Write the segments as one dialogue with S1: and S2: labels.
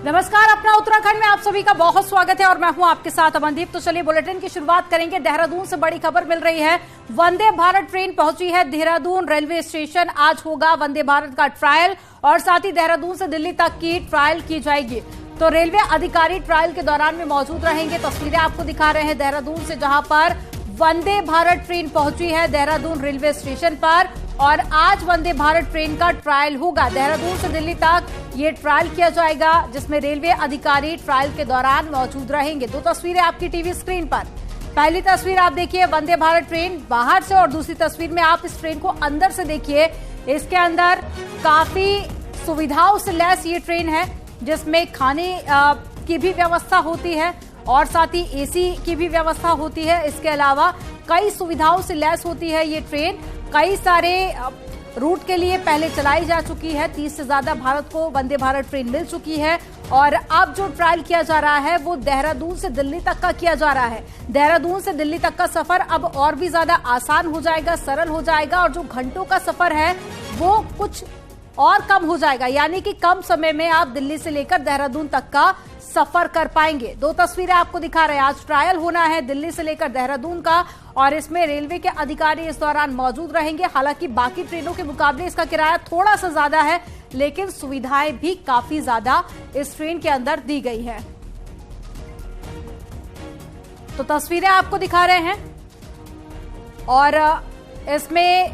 S1: नमस्कार, अपना उत्तराखंड में आप सभी का बहुत स्वागत है और मैं हूं आपके साथ अमनदीप। तो चलिए बुलेटिन की शुरुआत करेंगे। देहरादून से बड़ी खबर मिल रही है। वंदे भारत ट्रेन पहुंची है देहरादून रेलवे स्टेशन। आज होगा वंदे भारत का ट्रायल और साथ ही देहरादून से दिल्ली तक की ट्रायल की जाएगी। तो रेलवे अधिकारी ट्रायल के दौरान में मौजूद रहेंगे। तस्वीरें आपको दिखा रहे हैं देहरादून से, जहां पर वंदे भारत ट्रेन पहुंची है देहरादून रेलवे स्टेशन पर और आज वंदे भारत ट्रेन का ट्रायल होगा। देहरादून से दिल्ली तक ये ट्रायल किया जाएगा, जिसमें रेलवे अधिकारी ट्रायल के दौरान मौजूद रहेंगे। दो तस्वीरें आपकी टीवी स्क्रीन पर। पहली तस्वीर आप देखिए वंदे भारत ट्रेन बाहर से और दूसरी तस्वीर में आप इस ट्रेन को अंदर से देखिए। इसके अंदर काफी सुविधाओं से लैस ये ट्रेन है, जिसमें खाने की भी व्यवस्था होती है और साथ ही एसी की भी व्यवस्था होती है। इसके अलावा कई सुविधाओं से लैस होती है ये ट्रेन। कई सारे रूट के लिए पहले चलाई जा चुकी है। 30 से ज्यादा भारत को वंदे भारत ट्रेन मिल चुकी है और अब जो ट्रायल किया जा रहा है वो देहरादून से दिल्ली तक का किया जा रहा है। देहरादून से दिल्ली तक का सफर अब और भी ज्यादा आसान हो जाएगा, सरल हो जाएगा और जो घंटों का सफर है वो कुछ और कम हो जाएगा, यानी कि कम समय में आप दिल्ली से लेकर देहरादून तक का सफर कर पाएंगे। दो तस्वीरें आपको दिखा रहे हैं। आज ट्रायल होना है दिल्ली से लेकर देहरादून का और इसमें रेलवे के अधिकारी इस दौरान मौजूद रहेंगे। हालांकि बाकी ट्रेनों के मुकाबले इसका किराया थोड़ा सा ज्यादा है, लेकिन सुविधाएं भी काफी ज्यादा इस ट्रेन के अंदर दी गई है। तो तस्वीरें आपको दिखा रहे हैं और इसमें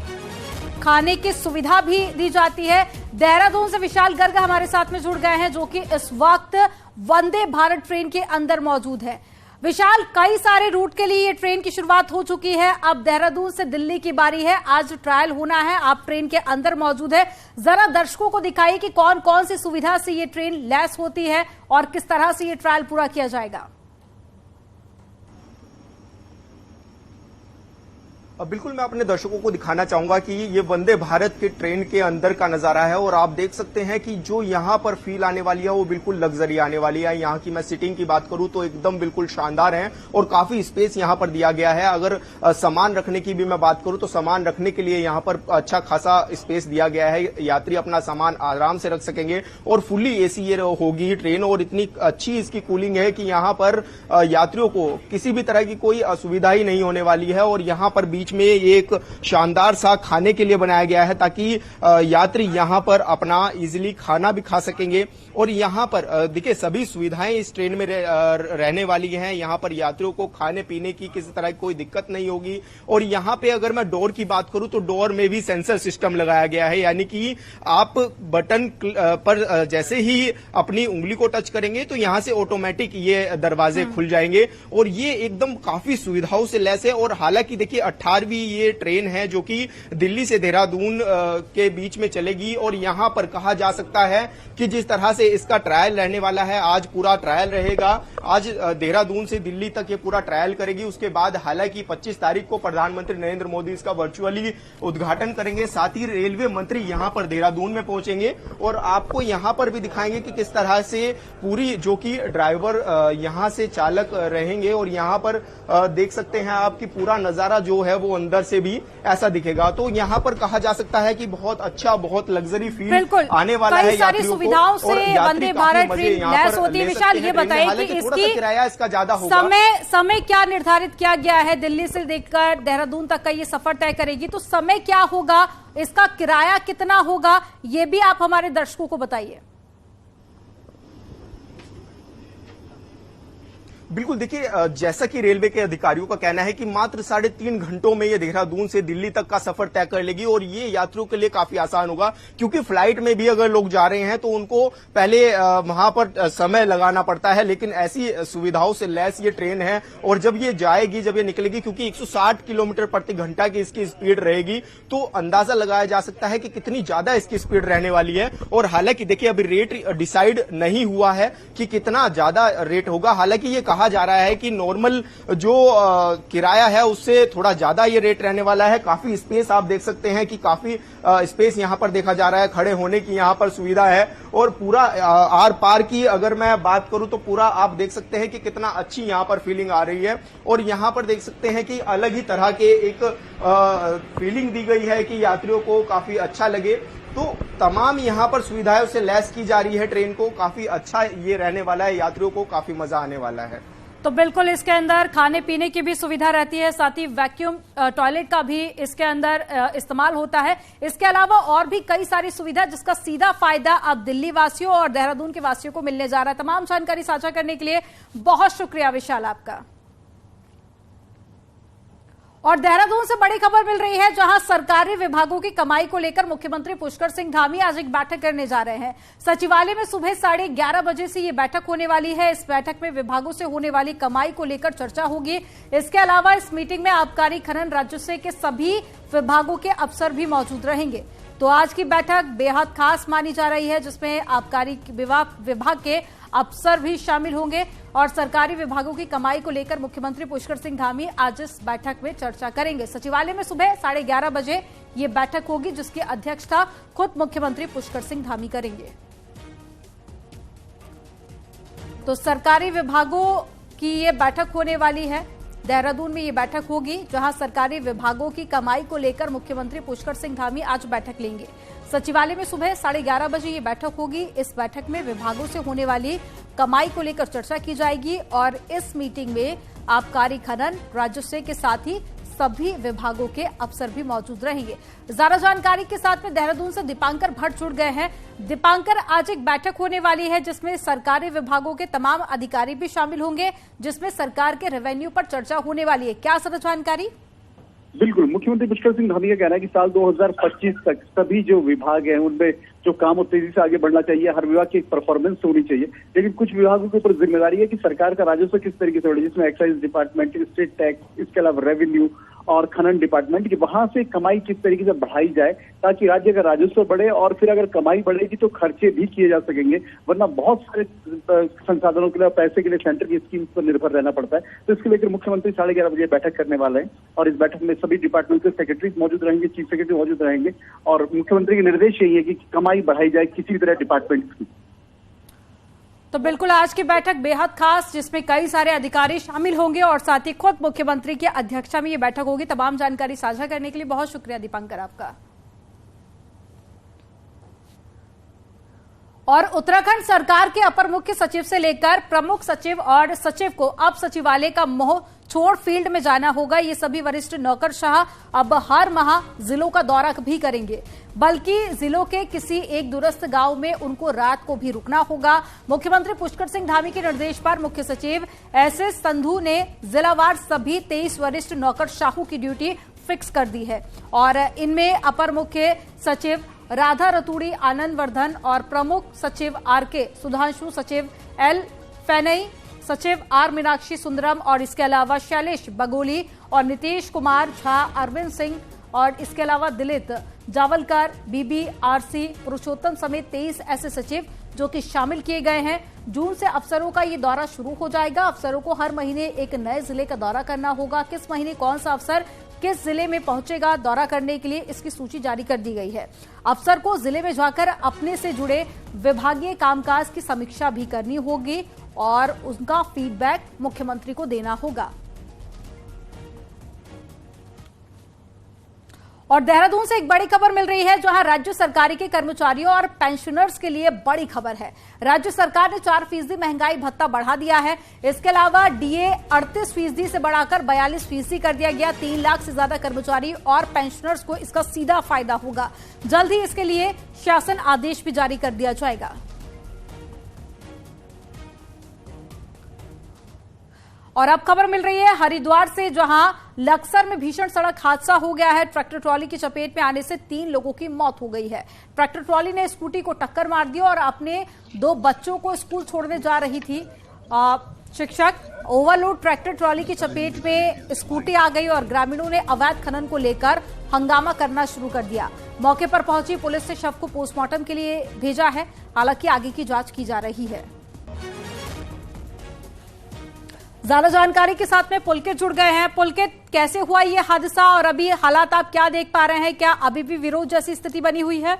S1: खाने की सुविधा भी दी जाती है। देहरादून से विशाल गर्ग हमारे साथ में जुड़ गए हैं, जो कि इस वक्त वंदे भारत ट्रेन के अंदर मौजूद है। विशाल, कई सारे रूट के लिए ये ट्रेन की शुरुआत हो चुकी है। अब देहरादून से दिल्ली की बारी है। आज ट्रायल होना है, आप ट्रेन के अंदर मौजूद है। जरा दर्शकों को दिखाइए कि कौन कौन सी सुविधा से ये ट्रेन लैस होती है और किस तरह से ये ट्रायल पूरा किया जाएगा।
S2: बिल्कुल, मैं अपने दर्शकों को दिखाना चाहूंगा कि ये वंदे भारत के ट्रेन के अंदर का नजारा है और आप देख सकते हैं कि जो यहाँ पर फील आने वाली है वो बिल्कुल लग्जरी आने वाली है। यहाँ की मैं सीटिंग की बात करूं तो एकदम बिल्कुल शानदार है और काफी स्पेस यहाँ पर दिया गया है। अगर सामान रखने की भी मैं बात करूं तो सामान रखने के लिए यहाँ पर अच्छा खासा स्पेस दिया गया है। यात्री अपना सामान आराम से रख सकेंगे और फुल्ली एसी ये होगी ट्रेन और इतनी अच्छी इसकी कूलिंग है कि यहाँ पर यात्रियों को किसी भी तरह की कोई असुविधा ही नहीं होने वाली है। और यहाँ पर बीच में एक शानदार सा खाने के लिए बनाया गया है ताकि यात्री यहां पर अपना इजीली खाना भी खा सकेंगे। और यहां पर देखिए सभी सुविधाएं इस ट्रेन में रहने वाली हैं। यहां पर यात्रियों को खाने पीने की किसी तरह की कोई दिक्कत नहीं होगी। और यहां पे अगर मैं डोर की बात करूं तो डोर में भी सेंसर सिस्टम लगाया गया है, यानी कि आप बटन पर जैसे ही अपनी उंगली को टच करेंगे तो यहां से ऑटोमेटिक ये दरवाजे खुल जाएंगे और ये एकदम काफी सुविधाओं से लैस है। और हालांकि देखिए 18वीं ये ट्रेन है जो कि दिल्ली से देहरादून के बीच में चलेगी और यहां पर कहा जा सकता है कि जिस तरह से इसका ट्रायल रहने वाला है, आज पूरा ट्रायल रहेगा। आज देहरादून से दिल्ली तक ये पूरा ट्रायल करेगी। उसके बाद हालांकि 25 तारीख को प्रधानमंत्री नरेंद्र मोदी इसका वर्चुअली उद्घाटन करेंगे। साथ ही रेलवे मंत्री यहां पर देहरादून में पहुंचेंगे और आपको यहां पर भी दिखाएंगे कि किस तरह से पूरी जो कि ड्राइवर यहां से चालक रहेंगे और यहां पर देख सकते हैं आपकी पूरा नजारा जो है वो अंदर से भी ऐसा दिखेगा। तो यहाँ पर कहा जा सकता है कि बहुत अच्छा, बहुत लग्जरी फील आने वाला है।
S1: सारी सुविधाओं से वंदे भारत ट्रेन लैस होती है। विशाल, ये बताइए कि इसकी किराया इसका ज्यादा होगा। समय क्या निर्धारित किया गया है? दिल्ली से लेकर देहरादून तक का ये सफर तय करेगी, तो समय क्या होगा, इसका किराया कितना होगा, ये भी आप हमारे दर्शकों को बताइए।
S2: बिल्कुल, देखिए जैसा कि रेलवे के अधिकारियों का कहना है कि मात्र 3.5 घंटों में ये देहरादून से दिल्ली तक का सफर तय कर लेगी और ये यात्रियों के लिए काफी आसान होगा, क्योंकि फ्लाइट में भी अगर लोग जा रहे हैं तो उनको पहले वहां पर समय लगाना पड़ता है। लेकिन ऐसी सुविधाओं से लैस ये ट्रेन है और जब ये जाएगी, जब ये निकलेगी, क्योंकि 160 किलोमीटर प्रति घंटा की इसकी स्पीड रहेगी, तो अंदाजा लगाया जा सकता है कि कितनी ज्यादा इसकी स्पीड रहने वाली है। और हालांकि देखिए अभी रेट डिसाइड नहीं हुआ है कि कितना ज्यादा रेट होगा। हालांकि ये कहा जा रहा है कि नॉर्मल जो किराया है उससे थोड़ा ज्यादा ये रेट रहने वाला है। काफी स्पेस आप देख सकते हैं कि काफी स्पेस यहां पर देखा जा रहा है, खड़े होने की यहां पर सुविधा है और पूरा आर पार की अगर मैं बात करूं तो पूरा आप देख सकते हैं कि कितना अच्छी यहां पर फीलिंग आ रही है। और यहां पर देख सकते हैं कि अलग ही तरह के एक फीलिंग दी गई है कि यात्रियों को काफी अच्छा लगे। तो तमाम यहाँ पर सुविधाएं से लैस की जा रही है ट्रेन को। काफी अच्छा ये रहने वाला है, यात्रियों को काफी मजा आने वाला है।
S1: तो बिल्कुल इसके अंदर खाने पीने की भी सुविधा रहती है, साथ ही वैक्यूम टॉयलेट का भी इसके अंदर इस्तेमाल होता है। इसके अलावा और भी कई सारी सुविधा जिसका सीधा फायदा अब दिल्ली वासियों और देहरादून के वासियों को मिलने जा रहा है। तमाम जानकारी साझा करने के लिए बहुत शुक्रिया विशाल आपका। और देहरादून से बड़ी खबर मिल रही है, जहां सरकारी विभागों की कमाई को लेकर मुख्यमंत्री पुष्कर सिंह धामी आज एक बैठक करने जा रहे हैं। सचिवालय में सुबह 11:30 बजे से ये बैठक होने वाली है। इस बैठक में विभागों से होने वाली कमाई को लेकर चर्चा होगी। इसके अलावा इस मीटिंग में आबकारी, खनन, राजस्व के सभी विभागों के अफसर भी मौजूद रहेंगे। तो आज की बैठक बेहद खास मानी जा रही है, जिसमें आबकारी विभाग के अफसर भी शामिल होंगे और सरकारी विभागों की कमाई को लेकर मुख्यमंत्री पुष्कर सिंह धामी आज इस बैठक में चर्चा करेंगे। सचिवालय में सुबह 11:30 बजे ये बैठक होगी, जिसकी अध्यक्षता खुद मुख्यमंत्री पुष्कर सिंह धामी करेंगे। तो सरकारी विभागों की ये बैठक होने वाली है। देहरादून में ये बैठक होगी, जहां सरकारी विभागों की कमाई को लेकर मुख्यमंत्री पुष्कर सिंह धामी आज बैठक लेंगे। सचिवालय में सुबह 11:30 बजे ये बैठक होगी। इस बैठक में विभागों से होने वाली कमाई को लेकर चर्चा की जाएगी और इस मीटिंग में आबकारी, खनन, राजस्व के साथ ही सभी विभागों के अफसर भी मौजूद रहेंगे। ज्यादा जानकारी के साथ में देहरादून से दीपांकर भट्ट जुड़ गए हैं। दीपांकर, आज एक बैठक होने वाली है जिसमें सरकारी विभागों के तमाम अधिकारी भी शामिल होंगे, जिसमें सरकार के रेवेन्यू पर चर्चा होने वाली है, क्या सर जानकारी?
S3: बिल्कुल, मुख्यमंत्री पुष्कर सिंह धामी का कहना है कि साल 2025 तक सभी जो विभाग हैं उनमें जो काम तेजी से आगे बढ़ना चाहिए, हर विभाग की एक परफॉर्मेंस होनी चाहिए। लेकिन कुछ विभागों के ऊपर जिम्मेदारी है कि सरकार का राजस्व किस तरीके से बढ़े, जिसमें एक्साइज डिपार्टमेंट, स्टेट टैक्स, इसके अलावा रेवेन्यू और खनन डिपार्टमेंट की वहां से कमाई किस तरीके से बढ़ाई जाए ताकि राज्य का राजस्व बढ़े और फिर अगर कमाई बढ़ेगी तो खर्चे भी किए जा सकेंगे, वरना बहुत सारे संसाधनों के लिए, पैसे के लिए सेंटर की स्कीम पर निर्भर रहना पड़ता है। तो इसके लेकर मुख्यमंत्री 11:30 बजे बैठक करने वाले हैं और इस बैठक में सभी डिपार्टमेंट के सेक्रेटरी मौजूद रहेंगे, चीफ सेक्रेटरी मौजूद रहेंगे और मुख्यमंत्री के निर्देश यही है कि कमाई बढ़ाई जाए किसी भी तरह डिपार्टमेंट की।
S1: तो बिल्कुल आज की बैठक बेहद खास, जिसमें कई सारे अधिकारी शामिल होंगे और साथ ही खुद मुख्यमंत्री की अध्यक्षता में ये बैठक होगी। तमाम जानकारी साझा करने के लिए बहुत शुक्रिया दीपांकर आपका। और उत्तराखंड सरकार के अपर मुख्य सचिव से लेकर प्रमुख सचिव और सचिव को अब सचिवालय का मोह छोड़ फील्ड में जाना होगा। ये सभी वरिष्ठ नौकरशाह अब हर माह जिलों का दौरा भी करेंगे, बल्कि जिलों के किसी एक दूरस्थ गांव में उनको रात को भी रुकना होगा। मुख्यमंत्री पुष्कर सिंह धामी के निर्देश पर मुख्य सचिव एसएस संधू ने जिलावार सभी 23 वरिष्ठ नौकरशाहों की ड्यूटी फिक्स कर दी है और इनमें अपर मुख्य सचिव राधा रतूड़ी, आनंद वर्धन और प्रमुख सचिव आरके सुधांशु, सचिव एल फैनई, सचिव आर मीनाक्षी सुंदरम और इसके अलावा शैलेश बगोली और नीतीश कुमार झा, अरविंद सिंह और इसके अलावा दिलीप जावलकर, बीबी आरसी पुरुषोत्तम समेत 23 ऐसे सचिव जो कि शामिल किए गए हैं। जून से अफसरों का ये दौरा शुरू हो जाएगा। अफसरों को हर महीने एक नए जिले का दौरा करना होगा। किस महीने कौन सा अफसर किस जिले में पहुंचेगा दौरा करने के लिए, इसकी सूची जारी कर दी गई है। अफसर को जिले में जाकर अपने से जुड़े विभागीय कामकाज की समीक्षा भी करनी होगी और उनका फीडबैक मुख्यमंत्री को देना होगा। और देहरादून से एक बड़ी खबर मिल रही है, जहां राज्य सरकारी के कर्मचारियों और पेंशनर्स के लिए बड़ी खबर है। राज्य सरकार ने 4% महंगाई भत्ता बढ़ा दिया है। इसके अलावा डीए 38% से बढ़ाकर 42% कर दिया गया। 3 लाख से ज्यादा कर्मचारी और पेंशनर्स को इसका सीधा फायदा होगा। जल्द ही इसके लिए शासन आदेश भी जारी कर दिया जाएगा। और अब खबर मिल रही है हरिद्वार से, जहां लक्सर में भीषण सड़क हादसा हो गया है। ट्रैक्टर ट्रॉली की चपेट में आने से 3 लोगों की मौत हो गई है। ट्रैक्टर ट्रॉली ने स्कूटी को टक्कर मार दी और अपने 2 बच्चों को स्कूल छोड़ने जा रही थी शिक्षक। ओवरलोड ट्रैक्टर ट्रॉली की चपेट में स्कूटी आ गई और ग्रामीणों ने अवैध खनन को लेकर हंगामा करना शुरू कर दिया। मौके पर पहुंची पुलिस ने शव को पोस्टमार्टम के लिए भेजा है। हालांकि आगे की जांच की जा रही है। ज्यादा जानकारी के साथ में पुलकित जुड़ गए हैं। पुलकित, कैसे हुआ ये हादसा और अभी हालात आप क्या देख पा रहे हैं? क्या अभी भी विरोध जैसी स्थिति बनी हुई है?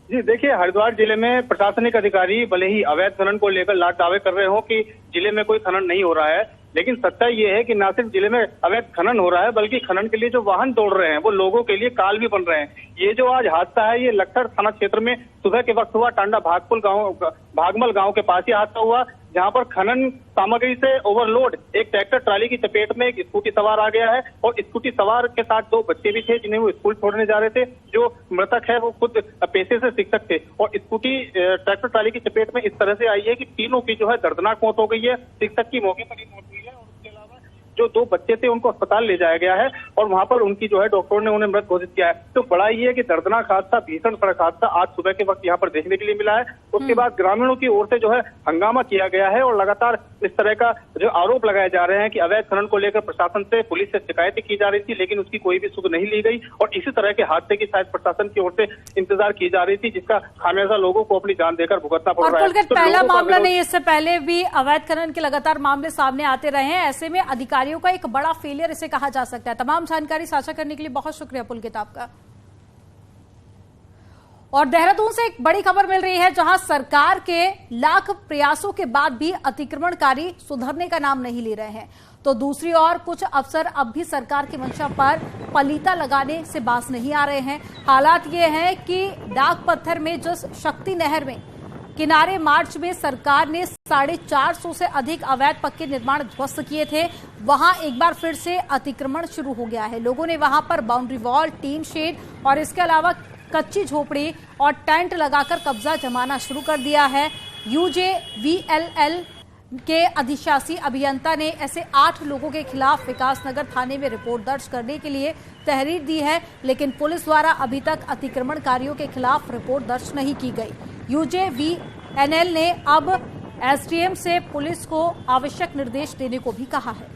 S4: जी देखिए, हरिद्वार जिले में प्रशासनिक अधिकारी भले ही अवैध खनन को लेकर लाट दावे कर रहे हो कि जिले में कोई खनन नहीं हो रहा है, लेकिन सच्चाई ये है कि न सिर्फ जिले में अवैध खनन हो रहा है, बल्कि खनन के लिए जो वाहन दौड़ रहे हैं वो लोगों के लिए काल भी बन रहे हैं। ये जो आज हादसा है, ये लखर थाना क्षेत्र में सुबह के वक्त हुआ। टांडा भागमल गांव के पास ही हादसा हुआ, जहां पर खनन सामग्री से ओवरलोड एक ट्रैक्टर ट्राली की चपेट में एक स्कूटी सवार आ गया है और स्कूटी सवार के साथ 2 बच्चे भी थे, जिन्हें वो स्कूल छोड़ने जा रहे थे। जो मृतक है वो खुद पेशे से शिक्षक थे और स्कूटी ट्रैक्टर ट्राली की चपेट में इस तरह से आई है कि तीनों की जो है दर्दनाक मौत हो गई है। शिक्षक की मौके पर ही मौत हुई है और उसके अलावा जो 2 बच्चे थे उनको अस्पताल ले जाया गया है और वहां पर उनकी जो है डॉक्टरों ने उन्हें मृत घोषित किया है। तो बड़ा ये है कि दर्दनाक हादसा, भीषण सड़क हादसा आज सुबह के वक्त यहाँ पर देखने के लिए मिला है। उसके बाद ग्रामीणों की ओर से जो है हंगामा किया गया है और लगातार इस तरह का जो आरोप लगाए जा रहे हैं कि अवैध खनन को लेकर प्रशासन से, पुलिस से शिकायतें की जा रही थी, लेकिन उसकी कोई भी सुध नहीं ली गई और इसी तरह के हादसे की शायद प्रशासन की ओर से इंतजार की जा रही थी, जिसका खामियाजा लोगों को अपनी जान देकर भुगतना पड़ रहा है।
S1: तो पहला मामला नहीं, इससे पहले भी अवैध खनन के लगातार मामले सामने आते रहे हैं। ऐसे में अधिकारियों का एक बड़ा फेलियर इसे कहा जा सकता है। तमाम जानकारी साझा करने के लिए बहुत शुक्रिया पुलकित आपका। और देहरादून से एक बड़ी खबर मिल रही है, जहां सरकार के लाख प्रयासों के बाद भी अतिक्रमणकारी सुधरने का नाम नहीं ले रहे हैं, तो दूसरी ओर कुछ अफसर अब भी सरकार की मंशा पर पलीता लगाने से बाज नहीं आ रहे हैं। हालात ये हैं कि डाक पत्थर में जिस शक्ति नहर में किनारे मार्च में सरकार ने 450 से अधिक अवैध पक्के निर्माण ध्वस्त किए थे, वहां एक बार फिर से अतिक्रमण शुरू हो गया है। लोगों ने वहां पर बाउंड्री वॉल, टीन शेड और इसके अलावा कच्ची झोपड़ी और टेंट लगाकर कब्जा जमाना शुरू कर दिया है। UJVLL के अधिशासी अभियंता ने ऐसे 8 लोगों के खिलाफ विकासनगर थाने में रिपोर्ट दर्ज करने के लिए तहरीर दी है, लेकिन पुलिस द्वारा अभी तक अतिक्रमणकारियों के खिलाफ रिपोर्ट दर्ज नहीं की गई। UJVNL ने अब SDM से पुलिस को आवश्यक निर्देश देने को भी कहा है।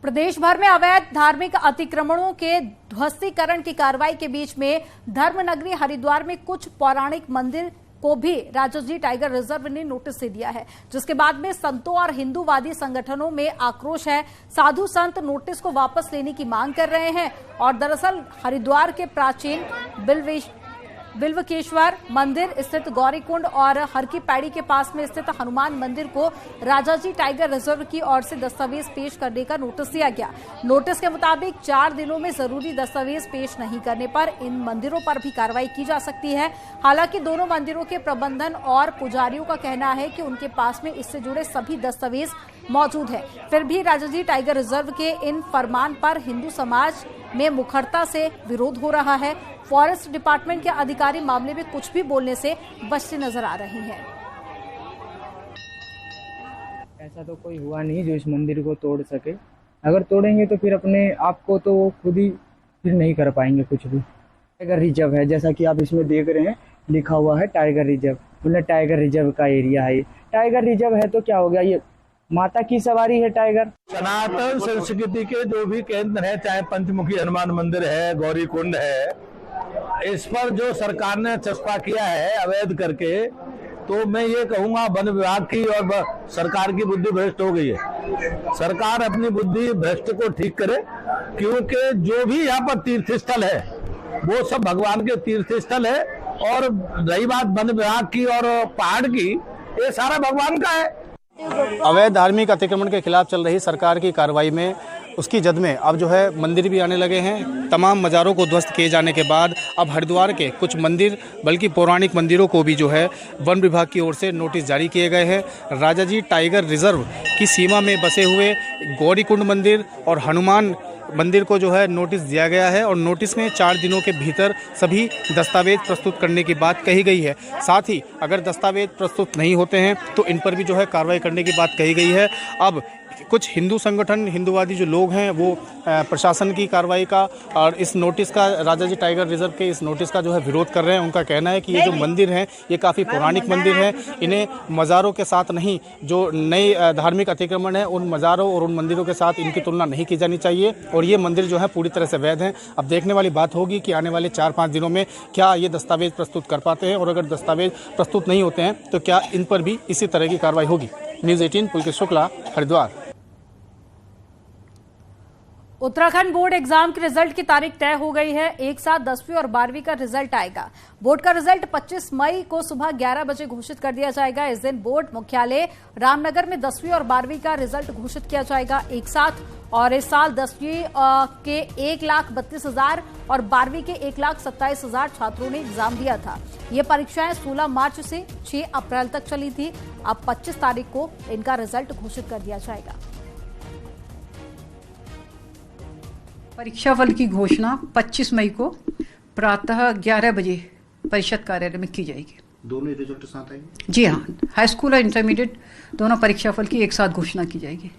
S1: प्रदेश भर में अवैध धार्मिक अतिक्रमणों के ध्वस्तीकरण की कार्रवाई के बीच में धर्मनगरी हरिद्वार में कुछ पौराणिक मंदिर को भी राजाजी टाइगर रिजर्व ने नोटिस दे दिया है, जिसके बाद में संतों और हिंदूवादी संगठनों में आक्रोश है। साधु संत नोटिस को वापस लेने की मांग कर रहे हैं और दरअसल हरिद्वार के प्राचीन बिल्वकेश्वर मंदिर स्थित गौरीकुंड और हर की पैड़ी के पास में स्थित हनुमान मंदिर को राजाजी टाइगर रिजर्व की ओर से दस्तावेज पेश करने का नोटिस दिया गया। नोटिस के मुताबिक 4 दिनों में जरूरी दस्तावेज पेश नहीं करने पर इन मंदिरों पर भी कार्रवाई की जा सकती है। हालांकि दोनों मंदिरों के प्रबंधन और पुजारियों का कहना है कि उनके पास में इससे जुड़े सभी दस्तावेज मौजूद है। फिर भी राजाजी टाइगर रिजर्व के इन फरमान पर हिंदू समाज में मुखरता से विरोध हो रहा है। फॉरेस्ट डिपार्टमेंट के अधिकारी मामले में कुछ भी बोलने से बचते नजर आ रहे हैं।
S5: ऐसा तो कोई हुआ नहीं जो इस मंदिर को तोड़ सके। अगर तोड़ेंगे तो फिर अपने आप को तो खुद ही फिर नहीं कर पाएंगे कुछ भी। टाइगर रिजर्व है, जैसा कि आप इसमें देख रहे हैं लिखा हुआ है टाइगर रिजर्व, मतलब टाइगर रिजर्व का एरिया है। टाइगर रिजर्व है तो क्या हो गया, ये माता की सवारी है टाइगर।
S6: सनातन संस्कृति के जो भी केंद्र है, चाहे पंचमुखी हनुमान मंदिर है, गौरीकुंड है, इस पर जो सरकार ने चस्पा किया है अवैध करके, तो मैं ये कहूंगा वन विभाग की और सरकार की बुद्धि भ्रष्ट हो गई है। सरकार अपनी बुद्धि भ्रष्ट को ठीक करे, क्योंकि जो भी यहाँ पर तीर्थ स्थल है वो सब भगवान के तीर्थ स्थल है। और रही बात वन विभाग की और पहाड़ की, ये सारा भगवान का है।
S7: अवैध धार्मिक अतिक्रमण के खिलाफ चल रही सरकार की कार्रवाई में उसकी जद में अब जो है मंदिर भी आने लगे हैं। तमाम मज़ारों को ध्वस्त किए जाने के बाद अब हरिद्वार के कुछ मंदिर, बल्कि पौराणिक मंदिरों को भी जो है वन विभाग की ओर से नोटिस जारी किए गए हैं। राजाजी टाइगर रिजर्व की सीमा में बसे हुए गौरीकुंड मंदिर और हनुमान मंदिर को जो है नोटिस दिया गया है और नोटिस में 4 दिनों के भीतर सभी दस्तावेज प्रस्तुत करने की बात कही गई है। साथ ही अगर दस्तावेज प्रस्तुत नहीं होते हैं तो इन पर भी जो है कार्रवाई करने की बात कही गई है। अब कुछ हिंदू संगठन, हिंदूवादी जो लोग हैं वो प्रशासन की कार्रवाई का और इस नोटिस का, राजाजी टाइगर रिजर्व के इस नोटिस का जो है विरोध कर रहे हैं। उनका कहना है कि ये जो मंदिर हैं ये काफ़ी पौराणिक मंदिर हैं, इन्हें मज़ारों के साथ नहीं, जो नई धार्मिक अतिक्रमण है उन मज़ारों और उन मंदिरों के साथ इनकी तुलना नहीं की जानी चाहिए और ये मंदिर जो है पूरी तरह से वैध हैं। अब देखने वाली बात होगी कि आने वाले 4-5 दिनों में क्या ये दस्तावेज प्रस्तुत कर पाते हैं और अगर दस्तावेज प्रस्तुत नहीं होते हैं तो क्या इन पर भी इसी तरह की कार्रवाई होगी। न्यूज़ 18 पुलकित शुक्ला, हरिद्वार।
S1: उत्तराखंड बोर्ड एग्जाम के रिजल्ट की तारीख तय हो गई है। एक साथ 10वीं और 12वीं का रिजल्ट आएगा। बोर्ड का रिजल्ट 25 मई को सुबह 11 बजे घोषित कर दिया जाएगा। इस दिन बोर्ड मुख्यालय रामनगर में 10वीं और 12वीं का रिजल्ट घोषित किया जाएगा एक साथ। और इस साल 10वीं के 1,32,000 और 12वीं के 1,27,000 छात्रों ने एग्जाम दिया था। ये परीक्षाएं 16 मार्च से 6 अप्रैल तक चली थी। अब 25 तारीख को इनका रिजल्ट घोषित कर दिया जाएगा।
S8: परीक्षाफल की घोषणा 25 मई को प्रातः 11 बजे परिषद कार्यालय में की जाएगी।
S9: दोनों रिजल्ट साथ आएंगे?
S8: जी हाँ, हाई स्कूल और इंटरमीडिएट दोनों परीक्षाफल की एक साथ घोषणा की जाएगी।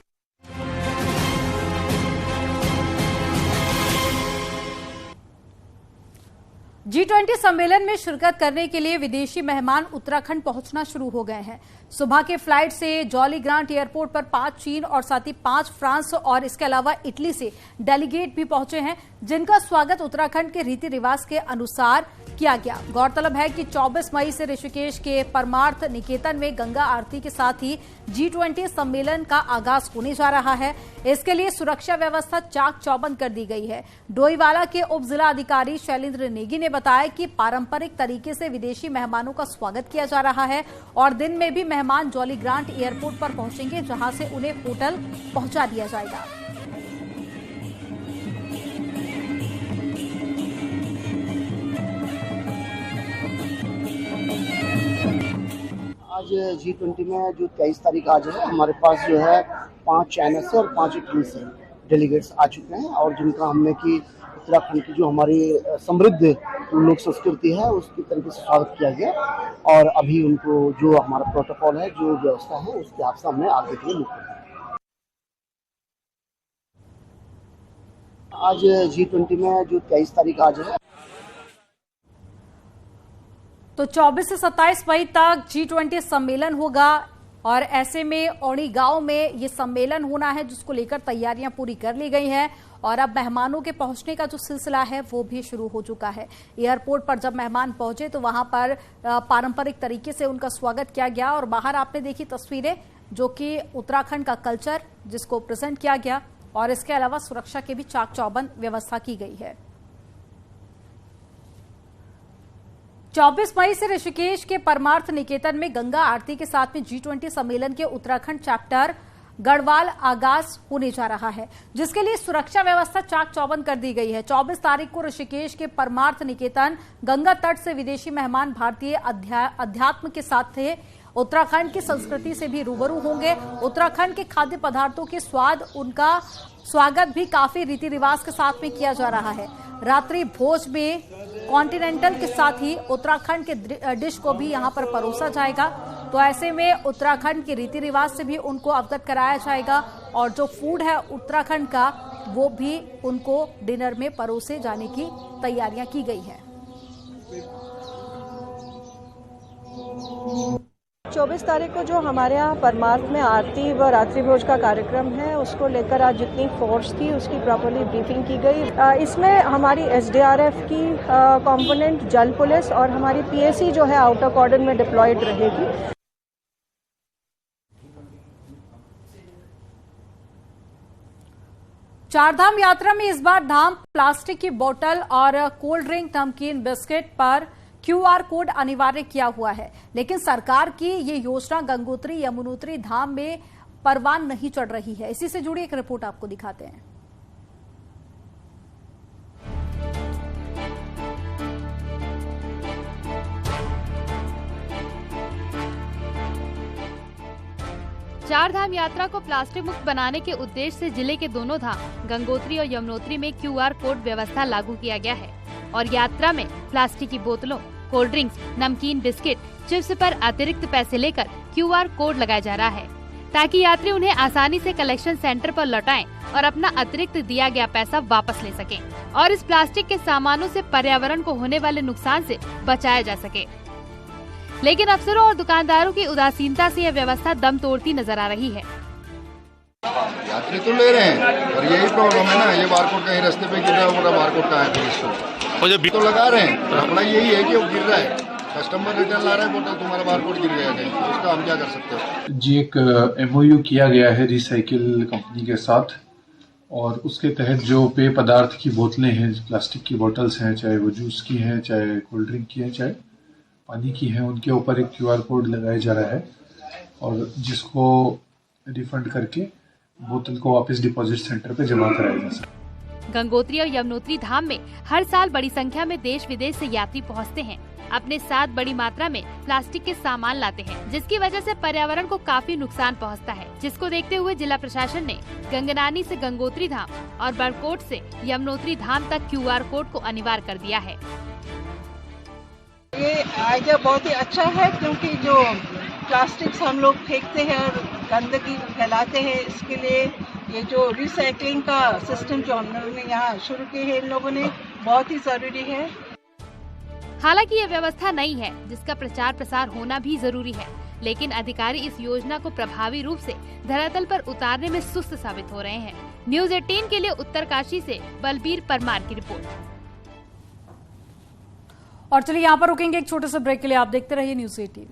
S1: G20 सम्मेलन में शिरकत करने के लिए विदेशी मेहमान उत्तराखंड पहुंचना शुरू हो गए हैं। सुबह के फ्लाइट से जॉली ग्रांट एयरपोर्ट पर 5 चीन और साथ ही 5 फ्रांस और इसके अलावा इटली से डेलीगेट भी पहुंचे हैं, जिनका स्वागत उत्तराखंड के रीति रिवाज के अनुसार किया गया। गौरतलब है कि 24 मई से ऋषिकेश के परमार्थ निकेतन में गंगा आरती के साथ ही G20 सम्मेलन का आगाज होने जा रहा है। इसके लिए सुरक्षा व्यवस्था चाक चौबंद कर दी गई है। डोईवाला के उप जिला अधिकारी शैलेंद्र नेगी ने बताया कि पारंपरिक तरीके से विदेशी मेहमानों का स्वागत किया जा रहा है और दिन में भी मेहमान जॉली ग्रांट एयरपोर्ट पर पहुंचेंगे, जहां से उन्हें होटल पहुंचा दिया जाएगा।
S10: आज G20 में जो 23 तारीख आज है, हमारे पास जो है 5 चाइना से और 5 इटली से डेलीगेट्स आ चुके हैं और जिनका हमने की उत्तराखंड की जो हमारी समृद्ध लोक संस्कृति है उसकी तरीके से स्वागत किया गया और अभी उनको जो हमारा प्रोटोकॉल है, जो व्यवस्था है, उसके हिसाब से हमने आगे के लिए मुक्त किया। आज G20 में जो 23 तारीख आज है,
S1: तो 24 से 27 मई तक G20 सम्मेलन होगा और ऐसे में औड़ी गांव में ये सम्मेलन होना है, जिसको लेकर तैयारियां पूरी कर ली गई हैं और अब मेहमानों के पहुंचने का जो सिलसिला है वो भी शुरू हो चुका है। एयरपोर्ट पर जब मेहमान पहुंचे तो वहां पर पारंपरिक तरीके से उनका स्वागत किया गया और बाहर आपने देखी तस्वीरें, जो कि उत्तराखंड का कल्चर जिसको प्रेजेंट किया गया और इसके अलावा सुरक्षा की भी चाक चौबंद व्यवस्था की गई है। 24 मई से ऋषिकेश के परमार्थ निकेतन में गंगा आरती के साथ में G20 सम्मेलन के उत्तराखंड चैप्टर गढ़वाल आगाज होने जा रहा है, जिसके लिए सुरक्षा व्यवस्था चाक चौबंद कर दी गई है। 24 तारीख को ऋषिकेश के परमार्थ निकेतन गंगा तट से विदेशी मेहमान भारतीय अध्यात्म के साथ थे, उत्तराखंड की संस्कृति से भी रूबरू होंगे। उत्तराखंड के खाद्य पदार्थों के स्वाद, उनका स्वागत भी काफी रीति रिवाज के साथ में किया जा रहा है। रात्रि भोज में कॉन्टिनेंटल के साथ ही उत्तराखंड के डिश को भी यहां पर परोसा जाएगा। तो ऐसे में उत्तराखंड के रीति रिवाज से भी उनको अवगत कराया जाएगा और जो फूड है उत्तराखंड का वो भी उनको डिनर में परोसे जाने की तैयारियां की गई है।
S11: 24 तारीख को जो हमारे यहाँ परमार्थ में आरती व रात्रि भोज का कार्यक्रम है, उसको लेकर आज जितनी फोर्स थी उसकी प्रॉपर्ली ब्रीफिंग की गई। इसमें हमारी SDRF की कंपोनेंट, जल पुलिस और हमारी PAC जो है आउटर कॉर्डन में डिप्लॉयड रहेगी।
S1: चारधाम यात्रा में इस बार धाम प्लास्टिक की बोतल और कोल्ड ड्रिंक, नमकीन, बिस्किट पर QR कोड अनिवार्य किया हुआ है, लेकिन सरकार की ये योजना गंगोत्री यमुनोत्री धाम में परवान नहीं चढ़ रही है। इसी से जुड़ी एक रिपोर्ट आपको दिखाते हैं।
S12: चारधाम यात्रा को प्लास्टिक मुक्त बनाने के उद्देश्य से जिले के दोनों धाम गंगोत्री और यमुनोत्री में QR कोड व्यवस्था लागू किया गया है और यात्रा में प्लास्टिक की बोतलों, कोल्ड ड्रिंक्स, नमकीन, बिस्किट, चिप्स पर अतिरिक्त पैसे लेकर QR कोड लगाया जा रहा है, ताकि यात्री उन्हें आसानी से कलेक्शन सेंटर पर लौटाएं और अपना अतिरिक्त दिया गया पैसा वापस ले सकें और इस प्लास्टिक के सामानों से पर्यावरण को होने वाले नुकसान से बचाया जा सके। लेकिन अफसरों और दुकानदारों की उदासीनता से यह व्यवस्था दम तोड़ती नजर आ रही है।
S13: यात्री तो ले रहे हैं और यही प्रॉब्लम है ना, ये बारकोड कहीं रास्ते पे गिर रहा है, पूरा बारकोड कहाँ है पुलिस को तो लगा रहे हैं। अपना यही है कि वो गिर रहा है, कस्टमर रिटर्न ला रहा है, बोलता तुम्हारा बारकोड गिर गया कहीं, तो उसका हम क्या कर सकते हैं।
S14: जी एक MOU किया गया है रिसाइकिल कंपनी के साथ और उसके तहत जो पेय पदार्थ की बोतलें हैं, प्लास्टिक की बोतल्स हैं, चाहे वो जूस की हैं, चाहे कोल्ड ड्रिंक की हैं, चाहे पानी की हैं, उनके ऊपर एक QR कोड लगाया जा रहा है और जिसको रिफंड करके बोतल को वापस डिपॉजिट सेंटर पे जमा कराया जा सकता है।
S12: गंगोत्री और यमुनोत्री धाम में हर साल बड़ी संख्या में देश विदेश से यात्री पहुंचते हैं। अपने साथ बड़ी मात्रा में प्लास्टिक के सामान लाते हैं, जिसकी वजह से पर्यावरण को काफी नुकसान पहुंचता है, जिसको देखते हुए जिला प्रशासन ने गंगनानी से गंगोत्री धाम और बड़कोट से यमुनोत्री धाम तक QR कोड को अनिवार्य कर दिया है।
S15: ये आइडिया बहुत ही अच्छा है, क्योंकि जो प्लास्टिक्स हम लोग फेंकते हैं और गंदगी फैलाते हैं, इसके लिए ये जो रिसाइकलिंग का सिस्टम जो हम लोगों ने यहाँ शुरू किए हैं इन लोगों ने, बहुत ही जरूरी है।
S12: हालांकि ये व्यवस्था नई है, जिसका प्रचार प्रसार होना भी जरूरी है, लेकिन अधिकारी इस योजना को प्रभावी रूप से धरातल पर उतारने में सुस्त साबित हो रहे हैं। न्यूज़ 18 के लिए उत्तरकाशी से बलबीर परमार की रिपोर्ट।
S1: और चलिए यहाँ पर रुकेंगे एक छोटे से ब्रेक के लिए। आप देखते रहिए न्यूज़ 18।